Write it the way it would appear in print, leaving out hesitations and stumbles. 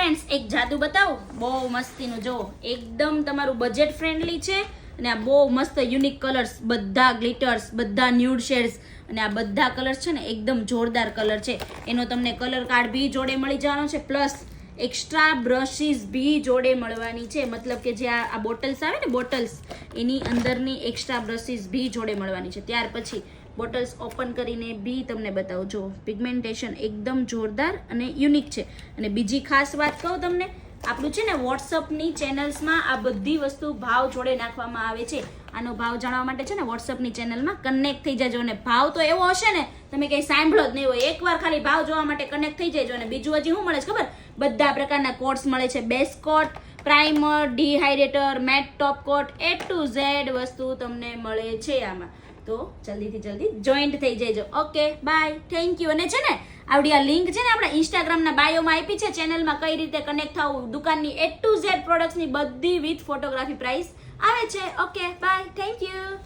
Friends એક જાદુ બતાવું, બહુ મસ્તીનું. જો એકદમ તમારું બજેટ ફ્રેન્ડલી છે અને આ બહુ મસ્ત યુનિક કલર્સ, બધા ગ્લિટર્સ, બધા ન્યૂડ શેડ્સ અને આ બધા કલર્સ છે ને એકદમ જોરદાર કલર છે. એનો તમને કલર કાર્ડ બી જોડે મળી જવાનો છે, પ્લસ એક્સ્ટ્રા બ્રશિસ બી જોડે મળવાની છે. મતલબ કે જે આ બોટલ્સ આવે ને, બોટલ્સ એની અંદરની એક્સ્ટ્રા બ્રશિસ બી જોડે મળવાની છે. ત્યાર પછી બોટલ્સ ઓપન કરીને બી તમને બતાવું. જો પિગમેન્ટેશન એકદમ જોરદાર અને યુનિક છે. અને બીજી ખાસ વાત કહું તમને, આપણું છે ને વોટ્સઅપની ચેનલ્સમાં આ બધી વસ્તુ ભાવ જોડે નાખવામાં આવે છે. આનો ભાવ જાણવા માટે છે ને વોટ્સઅપની ચેનલમાં કનેક્ટ થઈ જજો. અને ભાવ તો એવો હશે ને તમે કંઈ સાંભળો જ નહીં હોય. એકવાર ખાલી ભાવ જોવા માટે કનેક્ટ થઈ જજો. અને બીજું હજી શું મળે છે ખબર? બધા પ્રકારના કોટ્સ મળે છે. Base coat, primer, dehydrator, matte top coat, A to Z વસ્તુ તમને મળે છે આમાં. તો જલ્દી જોઈન્ટ થઈ જજો. Okay bye, thank you. અને છે ને આવડી આ લિંક છે ને આપણા ઇન્સ્ટાગ્રામના બાયોમાં આપી છે, ચેનલમાં કઈ રીતે કનેક્ટ થવું. દુકાનની A to Z પ્રોડક્ટ્સની બધી વિથ ફોટોગ્રાફી પ્રાઇસ આવે છે. Okay bye, thank you.